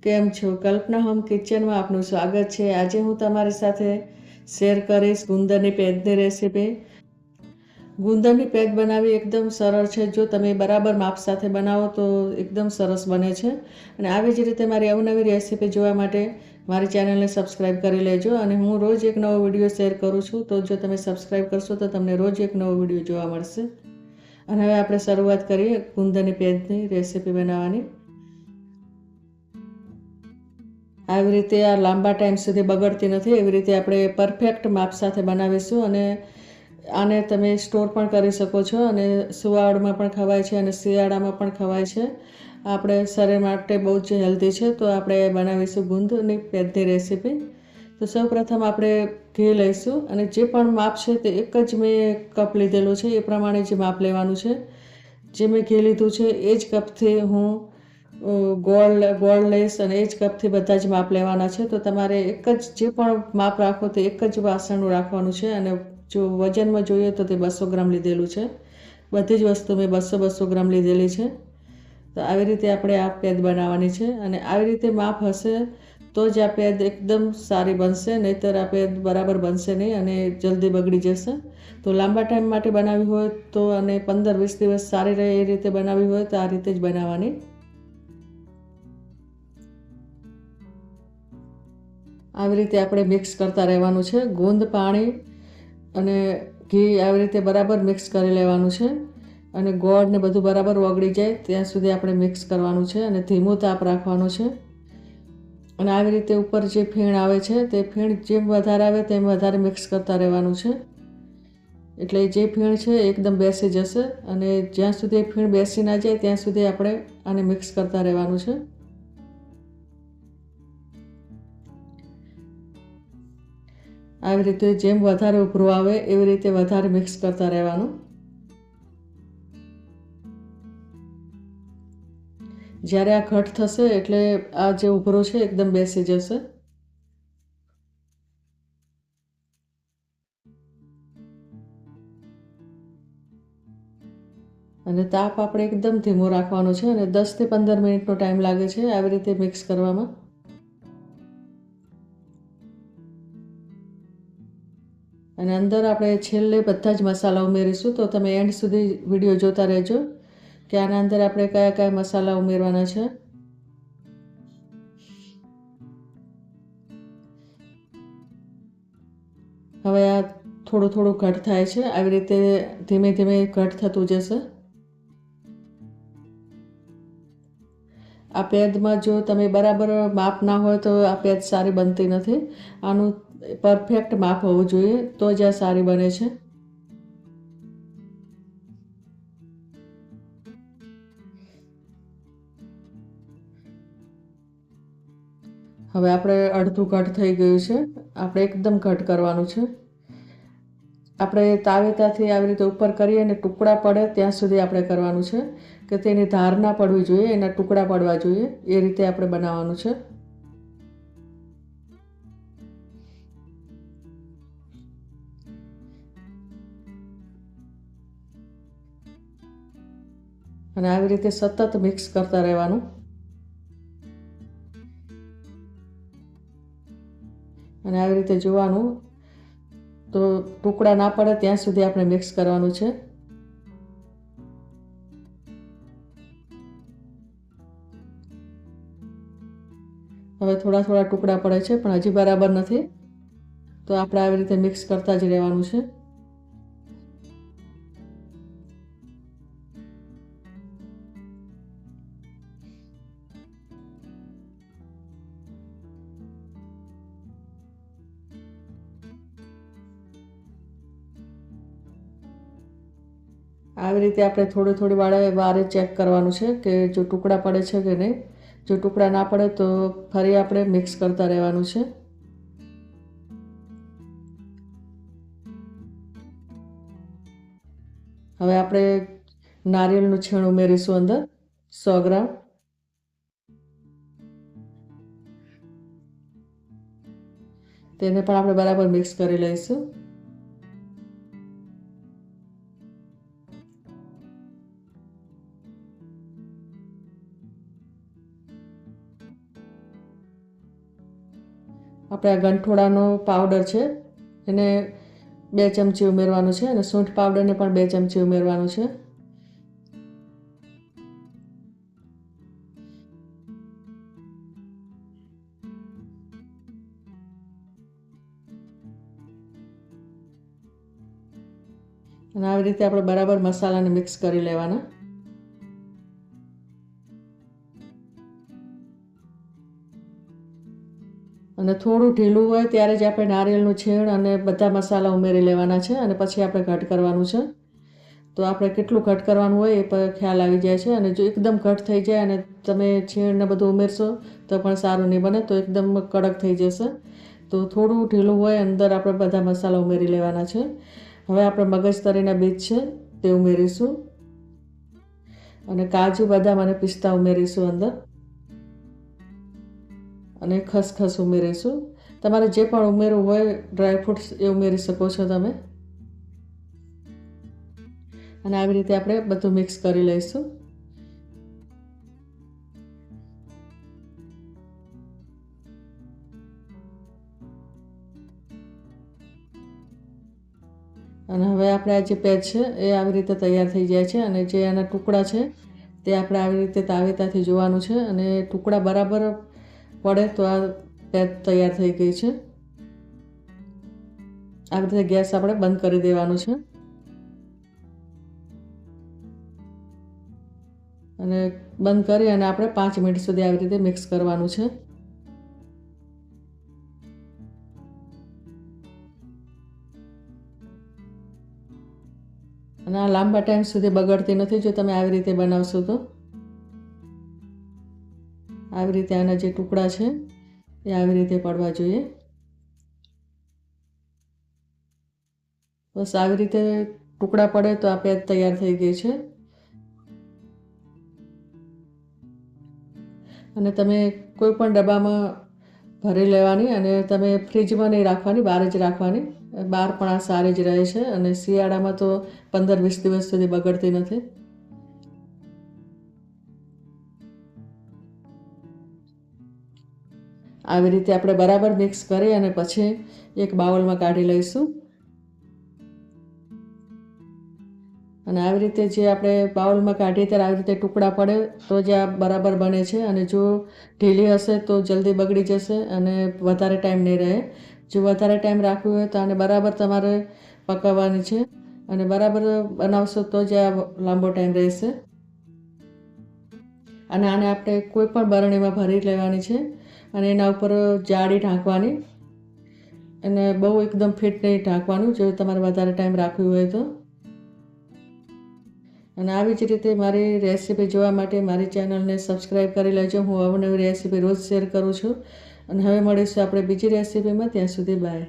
કેમ છો? કલ્પના હોમ કિચનમાં આપનું સ્વાગત છે। આજે હું તમારી સાથે શેર કરીશ ગુંદરની પેજની રેસીપી। ગુંદરની પેજ બનાવવી એકદમ સરળ છે। જો તમે બરાબર માપ સાથે બનાવો તો એકદમ સરસ બને છે। અને આવી જ રીતે મારી અવનવી રેસીપી જોવા માટે મારી ચેનલને સબસ્ક્રાઈબ કરી લેજો। અને હું રોજ એક નવો વિડીયો શેર કરું છું, તો જો તમે સબસ્ક્રાઈબ કરશો તો તમને રોજ એક નવો વિડીયો જોવા મળશે। અને હવે આપણે શરૂઆત કરીએ ગુંદરની પેજની રેસીપી બનાવવાની। આવી રીતે આ લાંબા ટાઈમ સુધી બગડતી નથી, એવી રીતે આપણે પરફેક્ટ માપ સાથે બનાવીશું। અને આને તમે સ્ટોર પણ કરી શકો છો, અને સુવાળમાં પણ ખવાય છે અને શિયાળામાં પણ ખવાય છે। આપણે શરીર માટે બહુ જ હેલ્ધી છે। તો આપણે બનાવીશું ગુંદની પેજની રેસીપી। તો સૌપ્રથમ આપણે ઘી લઈશું, અને જે પણ માપ છે તે એક જ મેં કપ લીધેલું છે, એ પ્રમાણે જ માપ લેવાનું છે। જે મેં ઘી લીધું છે એ જ કપથી હું ગોળ લઈશ, અને એ જ કપથી બધા જ માપ લેવાના છે। તો તમારે એક જ જે પણ માપ રાખો તે એક જ વાસણનું રાખવાનું છે। અને જો વજનમાં જોઈએ તો તે 200 ગ્રામ લીધેલું છે। બધી જ વસ્તુ મેં 200 ગ્રામ લીધેલી છે। તો આવી રીતે આપણે આ પેજ બનાવવાની છે, અને આવી રીતે માપ હશે તો જ આ પેજ એકદમ સારી બનશે, નહીંતર આ પેજ બરાબર બનશે નહીં અને જલ્દી બગડી જશે। તો લાંબા ટાઈમ માટે બનાવવી હોય તો, અને 15-20 દિવસ સારી રહે એ રીતે બનાવવી હોય તો આ રીતે જ બનાવવાની। આવી રીતે આપણે મિક્સ કરતા રહેવાનું છે। ગુંદ, પાણી અને ઘી આવી રીતે બરાબર મિક્સ કરી લેવાનું છે, અને ગોળ ને બધું બરાબર ઓગળી જાય ત્યાં સુધી આપણે મિક્સ કરવાનું છે, અને ધીમું તાપ રાખવાનો છે। અને આવી રીતે ઉપર જે ફીણ આવે છે તે ફીણ જેમ વધારે આવે તેમ વધારે મિક્સ કરતા રહેવાનું છે, એટલે જે ફીણ છે એકદમ બેસી જશે। અને જ્યાં સુધી ફીણ બેસી ના જાય ત્યાં સુધી આપણે આને મિક્સ કરતા રહેવાનું છે। આવી રીતે જેમ વધારે ઉભરું આવે એવી રીતે વધારે મિક્સ કરતા રહેવાનું। જ્યારે આ ઘટ થશે એટલે આ જે ઉભરો છે એકદમ બેસી જશે। અને તાપ આપણે એકદમ ધીમો રાખવાનો છે, અને 10 થી 15 મિનિટનો ટાઈમ લાગે છે આવી રીતે મિક્સ કરવામાં। અને અંદર આપણે છેલ્લે બધા જ મસાલા ઉમેરીશું, તો તમે એન્ડ સુધી વિડીયો જોતા રહેજો કે આના અંદર આપણે કયા કયા મસાલા ઉમેરવાના છે। હવે આ થોડું થોડું ઘટ થાય છે, આવી રીતે ધીમે ધીમે ઘટ થતું જશે। આ પેજમાં જો તમે બરાબર માપ ના હોય તો આ પેજ સારી બનતી નથી। આનું પરફેક્ટ માપ હોવું જોઈએ તો જ આ સારી બને છે। હવે આપણે અડધું ઘટ થઈ ગયું છે, આપણે એકદમ ઘટ કરવાનું છે। આપણે તાવેતાથી આવી રીતે ઉપર કરીએ અને ટુકડા પડે ત્યાં સુધી આપણે કરવાનું છે, કે તેની ધાર ના પડવી જોઈએ, એના ટુકડા પડવા જોઈએ, એ રીતે આપણે બનાવવાનું છે। અને આવી રીતે સતત મિક્સ કરતા રહેવાનું। અને આવી રીતે જોવાનું, તો ટુકડા ના પડે ત્યાં સુધી આપણે મિક્સ કરવાનું છે। હવે થોડા થોડા ટુકડા પડે છે પણ હજી બરાબર નથી, તો આપણે આવી રીતે મિક્સ કરતા જ રહેવાનું છે। આવી રીતે આપણે થોડી વારે ચેક કરવાનું છે કે જો ટુકડા પડે છે કે નહીં। જો ટુકડા ના પડે તો ફરી આપણે મિક્સ કરતા રહેવાનું છે। હવે આપણે નારિયેળનું છીણ ઉમેરીશું અંદર 100 ગ્રામ। તેને પણ આપણે બરાબર મિક્સ કરી લઈશું। આપણે આ ગંઠોડાનો પાવડર છે એને 2 ચમચી ઉમેરવાનું છે અને સૂંઠ પાવડરને પણ 2 ચમચી ઉમેરવાનું છે. અને આવી રીતે આપણે બરાબર મસાલાને મિક્સ કરી લેવાના. અને થોડું ઢીલું હોય ત્યારે જ આપણે નારિયેળનું છીણ અને બધા મસાલા ઉમેરી લેવાના છે અને પછી આપણે ઘટ કરવાનું છે. તો આપણે કેટલું ઘટ કરવાનું હોય એ પર ખ્યાલ આવી જાય છે. અને જો એકદમ ઘટ થઈ જાય અને તમે છીણને બધું ઉમેરશો તો પણ સારું નહીં બને, તો એકદમ કડક થઈ જશે. તો થોડું ઢીલું હોય અંદર આપણે બધા મસાલા ઉમેરી લેવાના છે. હવે આપણે મગજતરીના બીજ છે તે ઉમેરીશું અને કાજુ, બદામ અને પિસ્તા ઉમેરીશું અંદર અને ખસખસ ઉમેરીશું. તમારે જે પણ ઉમેરવું હોય ડ્રાયફ્રૂટ્સ એ ઉમેરી શકો છો તમે. અને આવી રીતે આપણે બધું મિક્સ કરી લઈશું. અને હવે આપણે આ જે પેજ છે એ આવી રીતે તૈયાર થઈ જાય છે. અને જે આના ટુકડા છે તે આપણે આવી રીતે તાવેતાથી જોવાનું છે અને ટુકડા બરાબર પડે તો આ પેજ તૈયાર થઈ ગઈ છે. આવી રીતે ગેસ આપણે બંધ કરી દેવાનું છે અને બંધ કરી અને આપણે 5 મિનિટ સુધી આવી રીતે મિક્સ કરવાનું છે. અને આ લાંબા ટાઈમ સુધી બગડતી નથી જો તમે આવી રીતે બનાવશો તો. આવી રીતે આના જે ટુકડા છે એ આવી રીતે પડવા જોઈએ. બસ આવી રીતે ટુકડા પડે તો આ પેજ તૈયાર થઈ ગઈ છે. અને તમે કોઈ પણ ડબ્બામાં ભરી લેવાની અને તમે ફ્રીજમાં નહીં રાખવાની, બહાર જ રાખવાની. બહાર પણ આ સારી જ રહે છે અને શિયાળામાં તો 15-20 દિવસ સુધી બગડતી નથી. આવી રીતે આપણે બરાબર મિક્સ કરી અને પછી એક બાઉલમાં કાઢી લઈશું. અને આવી રીતે જે આપણે બાઉલમાં કાઢીએ ત્યારે આવી રીતે ટુકડા પડે તો જ આ બરાબર બને છે. અને જો ઢીલી હશે તો જલ્દી બગડી જશે અને વધારે ટાઈમ નહીં રહે. જો વધારે ટાઈમ રાખવું હોય તો આને બરાબર તમારે પકાવવાની છે અને બરાબર બનાવશો તો જ આ લાંબો ટાઈમ રહેશે. અને આને આપણે કોઈ પણ બરણીમાં ભરી લેવાની છે અને એના ઉપર જાળી ઢાંકવાની. અને બહુ એકદમ ફિટ નહીં ઢાંકવાનું જો તમારે વધારે ટાઈમ રાખવી હોય તો. અને આવી જ રીતે મારી રેસીપી જોવા માટે મારી ચેનલને સબસ્ક્રાઈબ કરી લેજો. હું અવનવી રેસીપી રોજ શેર કરું છું. અને હવે મળીશું આપણે બીજી રેસીપીમાં. ત્યાં સુધી બાય.